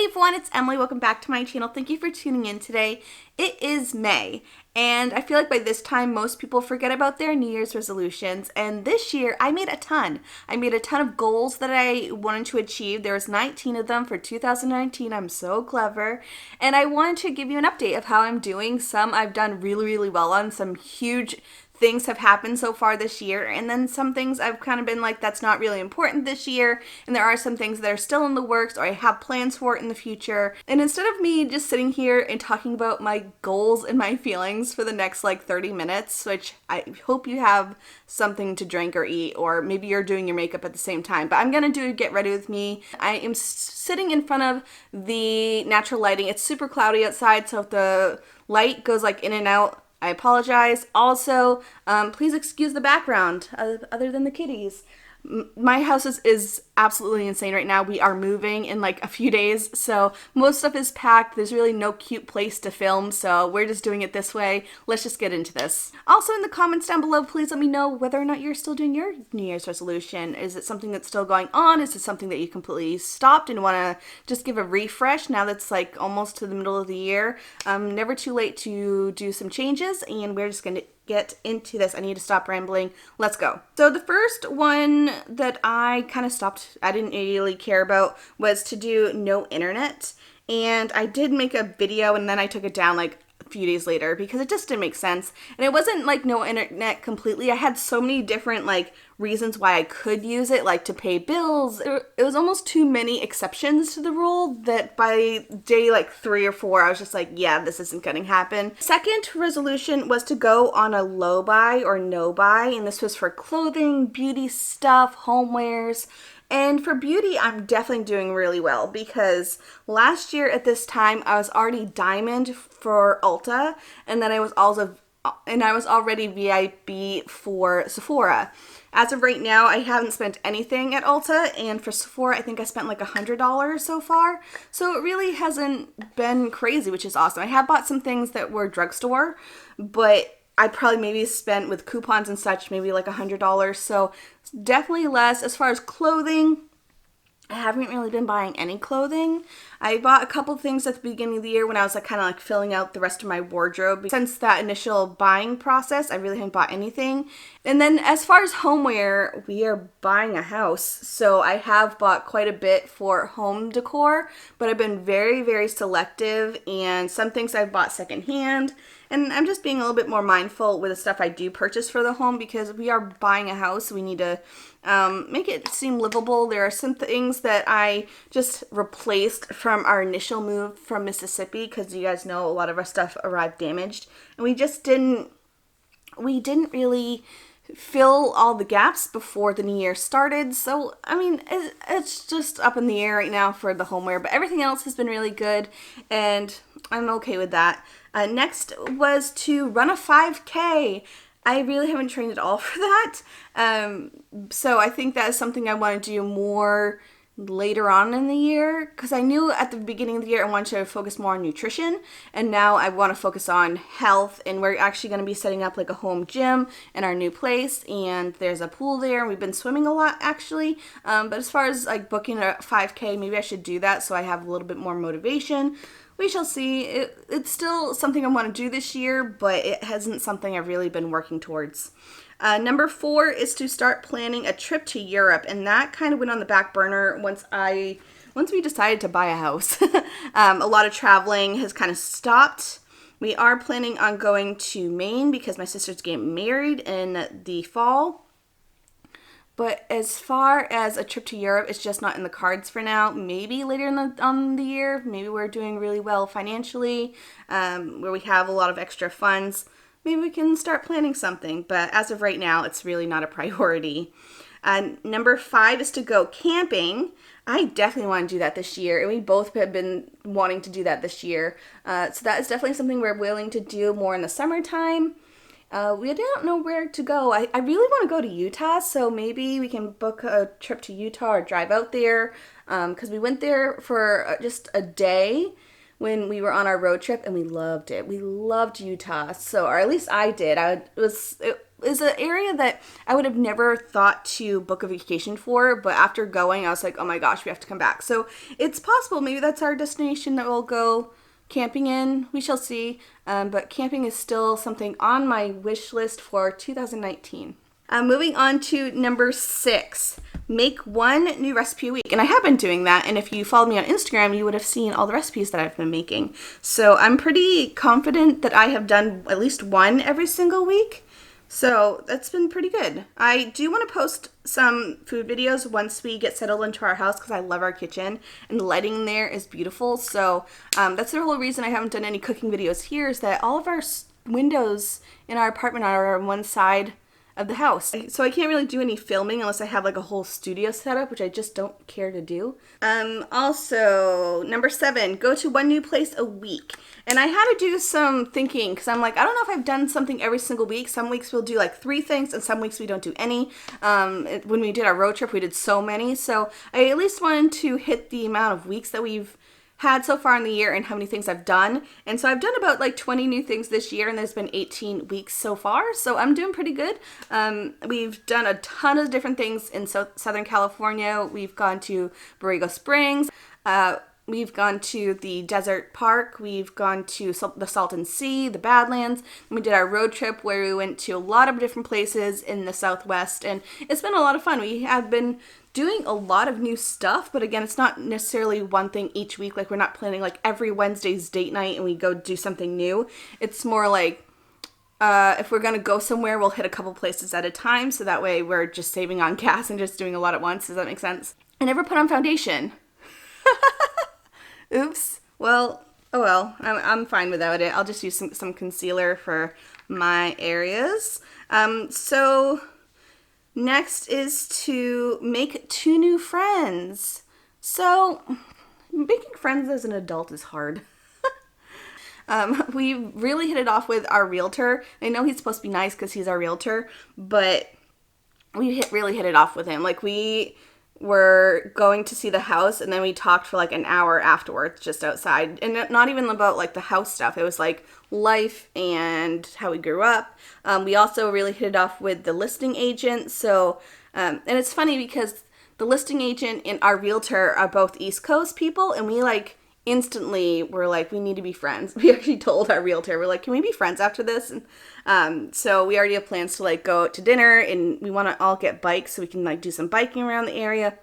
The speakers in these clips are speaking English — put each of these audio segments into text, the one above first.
everyone, it's Emily. Welcome back to my channel. Thank you for tuning in today. It is May, and I feel like by this time most people forget about their New Year's resolutions, and this year I made a ton. I made a ton of goals that I wanted to achieve. There was 19 of them for 2019. I'm so clever, and I wanted to give you an update of how I'm doing. Some I've done really well on, some huge things have happened so far this year, and then some things I've kind of been like, that's not really important this year, and there are some things that are still in the works or I have plans for it in the future. And instead of me just sitting here and talking about my goals and my feelings for the next like 30 minutes, which I hope you have something to drink or eat, or maybe you're doing your makeup at the same time, but I'm gonna do Get Ready With Me. I am sitting in front of the natural lighting. It's super cloudy outside, so if the light goes like in and out, I apologize. Also, please excuse the background other than the kitties. My house is absolutely insane right now. We are moving in like a few days, so most stuff is packed. There's really no cute place to film, so we're just doing it this way. Let's just get into this. Also, in the comments down below, please let me know whether or not you're still doing your New Year's resolution. Is it something that's still going on? Is it something that you completely stopped and want to just give a refresh now that's like almost to the middle of the year? Never too late to do some changes, and we're just going to get into this. I need to stop rambling. Let's go. So the first one that I kind of stopped, I didn't really care about, was to do no internet. And I did make a video and then I took it down like a few days later because it just didn't make sense. And it wasn't like no internet completely. I had so many different like reasons why I could use it, like to pay bills. It was almost too many exceptions to the rule that by day like 3 or 4, I was just like, yeah, this isn't gonna happen. Second resolution was to go on a low buy or no buy, and this was for clothing, beauty stuff, homewares. And for beauty, I'm definitely doing really well because last year at this time, I was already diamond for Ulta, and then I was already VIP for Sephora. As of right now, I haven't spent anything at Ulta, and for Sephora, I think I spent like $100 so far. So it really hasn't been crazy, which is awesome. I have bought some things that were drugstore, but I probably maybe spent with coupons and such, maybe like $100. So definitely less. As far as clothing, I haven't really been buying any clothing. I bought a couple things at the beginning of the year when I was like kind of like filling out the rest of my wardrobe. Since that initial buying process, I really haven't bought anything. And then as far as homeware, we are buying a house. So I have bought quite a bit for home decor, but I've been very selective, and some things I've bought secondhand. And I'm just being a little bit more mindful with the stuff I do purchase for the home because we are buying a house. We need to make it seem livable. There are some things that I just replaced from our initial move from Mississippi because you guys know a lot of our stuff arrived damaged. And we didn't really fill all the gaps before the new year started. So, I mean, it's just up in the air right now for the homeware, but everything else has been really good, and I'm okay with that. Next was to run a 5K. I really haven't trained at all for that. So I think that is something I want to do more later on in the year, because I knew at the beginning of the year I wanted to focus more on nutrition, and now I want to focus on health. And we're actually going to be setting up like a home gym in our new place, and there's a pool there, and we've been swimming a lot actually. But as far as like booking a 5K, maybe I should do that so I have a little bit more motivation. We shall see. It's still something I want to do this year, but it hasn't something I've really been working towards. Number 4 is to start planning a trip to Europe, and that kind of went on the back burner once we decided to buy a house. A lot of traveling has kind of stopped. We are planning on going to Maine because my sister's getting married in the fall. But as far as a trip to Europe, it's just not in the cards for now. Maybe later on the year, maybe we're doing really well financially, where we have a lot of extra funds. Maybe we can start planning something, but as of right now, it's really not a priority. Number 5 is to go camping. I definitely want to do that this year, and we both have been wanting to do that this year. So that is definitely something we're willing to do more in the summertime. We don't know where to go. I really want to go to Utah, so maybe we can book a trip to Utah or drive out there, because we went there for just a day when we were on our road trip, and we loved it. We loved Utah, so, or at least I did. is an area that I would have never thought to book a vacation for, but after going, I was like, oh my gosh, we have to come back. So it's possible maybe that's our destination that we'll go camping in. We shall see. But camping is still something on my wish list for 2019. Moving on to number 6. Make one new recipe a week. And I have been doing that. And if you followed me on Instagram, you would have seen all the recipes that I've been making. So I'm pretty confident that I have done at least one every single week. So that's been pretty good. I do want to post some food videos once we get settled into our house because I love our kitchen and the lighting there is beautiful. So that's the whole reason I haven't done any cooking videos here, is that all of our windows in our apartment are on one side of the house. So I can't really do any filming unless I have like a whole studio set up, which I just don't care to do. Also, number 7, go to one new place a week. And I had to do some thinking because I'm like, I don't know if I've done something every single week. Some weeks we'll do like 3 things and some weeks we don't do any. When we did our road trip, we did so many. So I at least wanted to hit the amount of weeks that we've had so far in the year and how many things I've done. And so I've done about like 20 new things this year, and there's been 18 weeks so far. So I'm doing pretty good. We've done a ton of different things in Southern California. We've gone to Borrego Springs. We've gone to the desert park. We've gone to the Salton Sea, the Badlands. And we did our road trip where we went to a lot of different places in the Southwest. And it's been a lot of fun. We have been doing a lot of new stuff, but again, it's not necessarily one thing each week. Like, we're not planning like every Wednesday's date night and we go do something new. It's more like if we're going to go somewhere, we'll hit a couple places at a time. So that way we're just saving on gas and just doing a lot at once. Does that make sense? I never put on foundation. Oops. Well, oh well. I'm fine without it. I'll just use some concealer for my areas. So next is to make 2 new friends. So making friends as an adult is hard. We really hit it off with our realtor. I know he's supposed to be nice because he's our realtor, but we really hit it off with him. Like, we were going to see the house and then we talked for like an hour afterwards just outside, and not even about like the house stuff. It was like life and how we grew up. We also really hit it off with the listing agent. So and it's funny because the listing agent and our realtor are both East Coast people, and we like instantly were like, we need to be friends. We actually told our realtor, we're like, can we be friends after this? And so we already have plans to like go out to dinner, and we want to all get bikes so we can like do some biking around the area.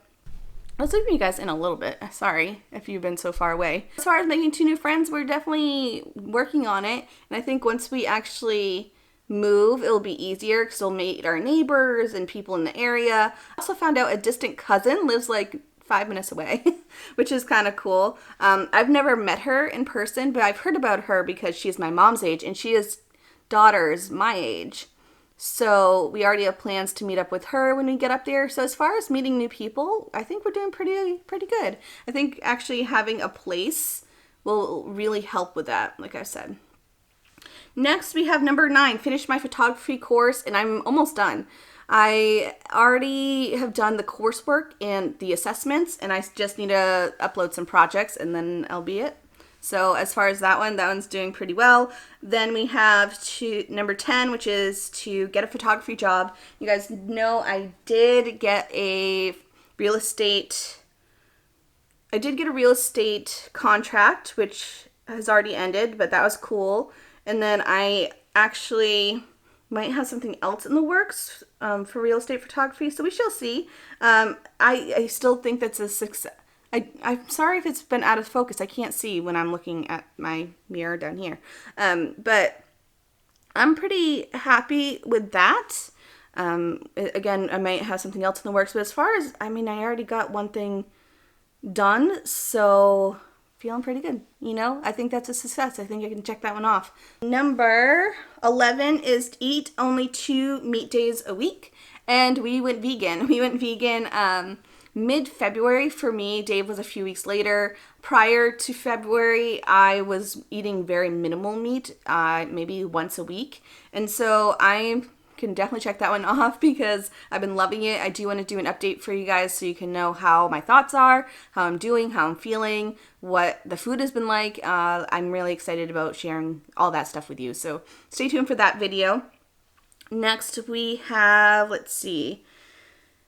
I'll leave you guys in a little bit. Sorry if you've been so far away. As far as making 2 new friends, we're definitely working on it. And I think once we actually move, it'll be easier because we'll meet our neighbors and people in the area. I also found out a distant cousin lives like 5 minutes away, which is kind of cool. I've never met her in person, but I've heard about her because she's my mom's age and she has daughters my age. So we already have plans to meet up with her when we get up there. So as far as meeting new people, I think we're doing pretty good. I think actually having a place will really help with that, like I said. Next, we have number 9, finish my photography course, and I'm almost done. I already have done the coursework and the assessments, and I just need to upload some projects, and then I'll be it. So as far as that one's doing pretty well. Then we have number 10, which is to get a photography job. You guys know I did get a real estate contract, which has already ended, but that was cool. And then I actually might have something else in the works for real estate photography, so we shall see. I still think that's a success. I'm sorry if it's been out of focus. I can't see when I'm looking at my mirror down here. But I'm pretty happy with that. Again, I might have something else in the works, but as far as, I already got one thing done, so feeling pretty good. I think that's a success. I think I can check that one off. Number 11 is to eat only 2 meat days a week. And we went vegan. Mid-February for me. Dave was a few weeks later. Prior to February, I was eating very minimal meat, maybe once a week. And so I can definitely check that one off because I've been loving it. I do want to do an update for you guys so you can know how my thoughts are, how I'm doing, how I'm feeling, what the food has been like. I'm really excited about sharing all that stuff with you. So stay tuned for that video. Next we have, let's see,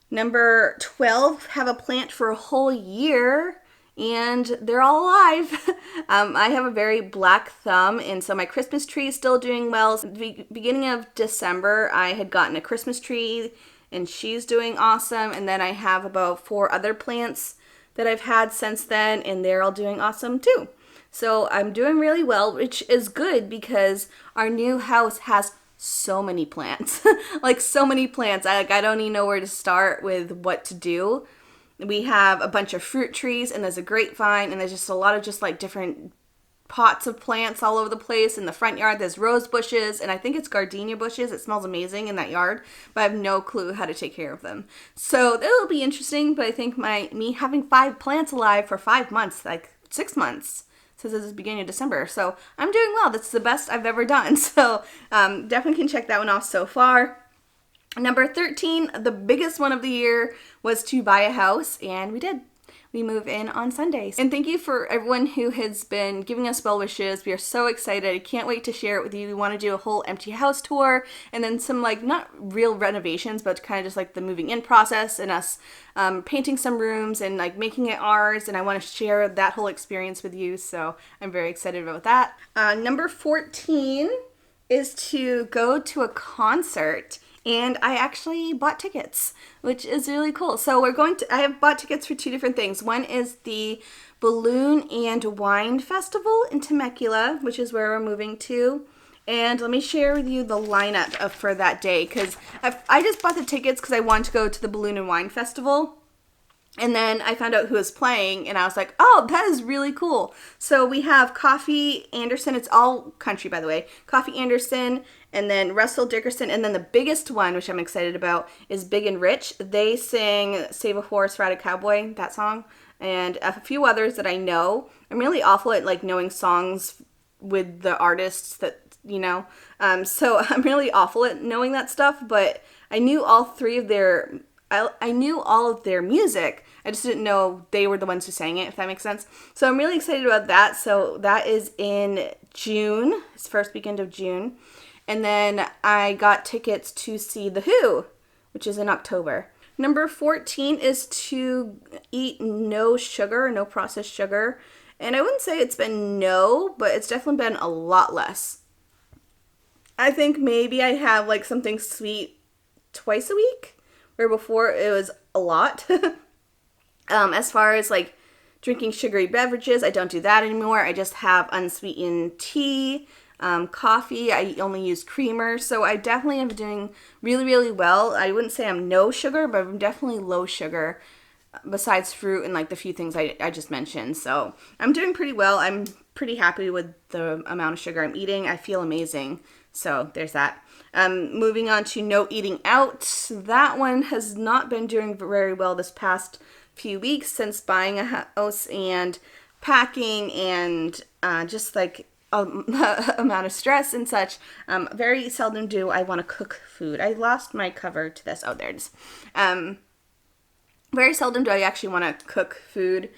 number 12, have a plant for a whole year, and they're all alive. I have a very black thumb, and so my Christmas tree is still doing well. Since the beginning of December, I had gotten a Christmas tree, and she's doing awesome. And then I have about 4 other plants that I've had since then, and they're all doing awesome too. So I'm doing really well, which is good because our new house has so many plants. Like so many plants. I don't even know where to start with what to do. We have a bunch of fruit trees, and there's a grapevine, and there's just a lot of just like different pots of plants all over the place. In the front yard, there's rose bushes, and I think it's gardenia bushes. It smells amazing in that yard, but I have no clue how to take care of them. So it'll be interesting, but I think me having 5 plants alive for 5 months, like 6 months, since it's the beginning of December. So I'm doing well. That's the best I've ever done. So definitely can check that one off so far. Number 13, the biggest one of the year, was to buy a house, and we did. We move in on Sundays. And thank you for everyone who has been giving us well wishes. We are so excited. I can't wait to share it with you. We want to do a whole empty house tour, and then some like not real renovations, but kind of just like the moving in process, and us painting some rooms and like making it ours. And I want to share that whole experience with you. So I'm very excited about that. Number 14 is to go to a concert. And I actually bought tickets, which is really cool. So I have bought tickets for 2 different things. One is the Balloon and Wine Festival in Temecula, which is where we're moving to. And let me share with you the lineup for that day, because I just bought the tickets because I wanted to go to the Balloon and Wine Festival. And then I found out who was playing, and I was like, oh, that is really cool. So we have Coffee Anderson. It's all country, by the way. Coffee Anderson, and then Russell Dickerson. And then the biggest one, which I'm excited about, is Big and Rich. They sing Save a Horse, Ride a Cowboy, that song, and a few others that I know. I'm really awful at like knowing songs with the artists that, so I'm really awful at knowing that stuff, but I knew all 3 of their... I knew all of their music. I just didn't know they were the ones who sang it, if that makes sense. So I'm really excited about that. So that is in June. It's first weekend of June. And then I got tickets to see The Who, which is in October. Number 14 is to eat no sugar, no processed sugar. And I wouldn't say it's been no, but it's definitely been a lot less. I think maybe I have like something sweet twice a week, where before it was a lot. As far as like drinking sugary beverages, I don't do that anymore. I just have unsweetened tea, coffee. I only use creamer. So I definitely am doing really, really well. I wouldn't say I'm no sugar, but I'm definitely low sugar, besides fruit and like the few things I just mentioned. So I'm doing pretty well. I'm pretty happy with the amount of sugar I'm eating. I feel amazing. So there's that. Moving on to no eating out. That one has not been doing very well this past few weeks since buying a house and packing and just like amount of stress and such. Very seldom do I want to cook food. I lost my cover to this. Oh, there it is. Very seldom do I actually want to cook food.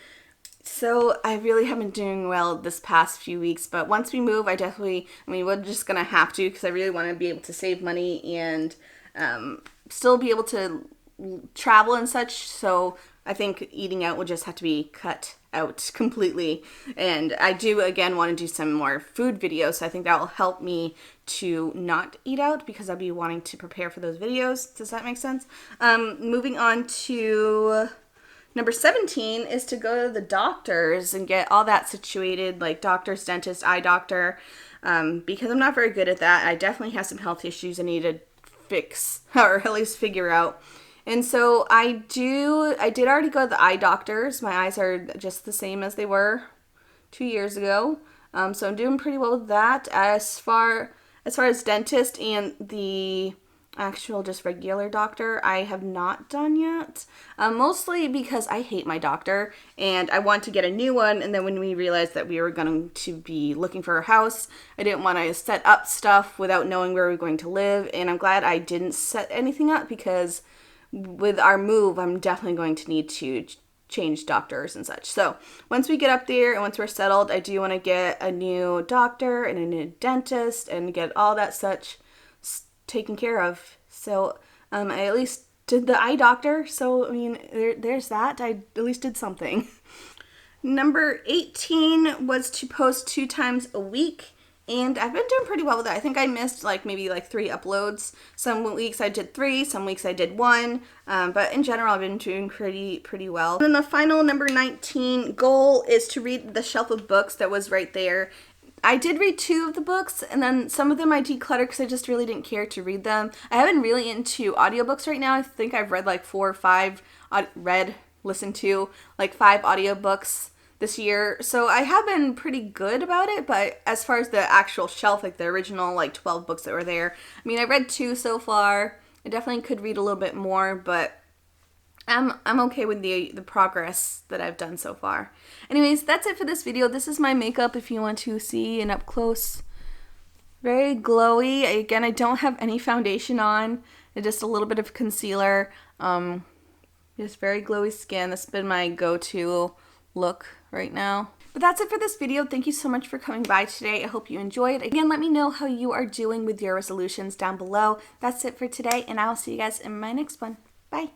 So I really haven't been doing well this past few weeks, but once we move, we're just going to have to, because I really want to be able to save money and still be able to travel and such. So I think eating out will just have to be cut out completely. And I do, again, want to do some more food videos, so I think that will help me to not eat out, because I'll be wanting to prepare for those videos. Does that make sense? Moving on to... Number 17 is to go to the doctors and get all that situated, like doctors, dentist, eye doctor, because I'm not very good at that. I definitely have some health issues I need to fix, or at least figure out. And so I did already go to the eye doctors. My eyes are just the same as they were 2 years ago. So I'm doing pretty well with that. As far as dentist and the actual just regular doctor, I have not done yet, mostly because I hate my doctor and I want to get a new one. And then when we realized that we were going to be looking for a house, I didn't want to set up stuff without knowing where we were going to live. And I'm glad I didn't set anything up, because with our move, I'm definitely going to need to change doctors and such. So once we get up there and once we're settled, I do want to get a new doctor and a new dentist and get all that such taken care of. So I at least did the eye doctor. So, I mean, there's that. I at least did something. Number 18 was to post 2 times a week. And I've been doing pretty well with that. I think I missed maybe 3 uploads. Some weeks I did 3, some weeks I did 1. But in general, I've been doing pretty well. And then the final number 19 goal is to read the shelf of books that was right there. I did read 2 of the books, and then some of them I decluttered because I just really didn't care to read them. I have been really into audiobooks right now. I think I've read 4 or 5, listened to 5 audiobooks this year. So I have been pretty good about it, but as far as the actual shelf, the original 12 books that were there, I mean, I read 2 so far. I definitely could read a little bit more, but I'm okay with the progress that I've done so far. Anyways, that's it for this video. This is my makeup if you want to see an up close. Very glowy. Again, I don't have any foundation on. Just a little bit of concealer. Just very glowy skin. This has been my go-to look right now. But that's it for this video. Thank you so much for coming by today. I hope you enjoyed. Again, let me know how you are doing with your resolutions down below. That's it for today, and I'll see you guys in my next one. Bye.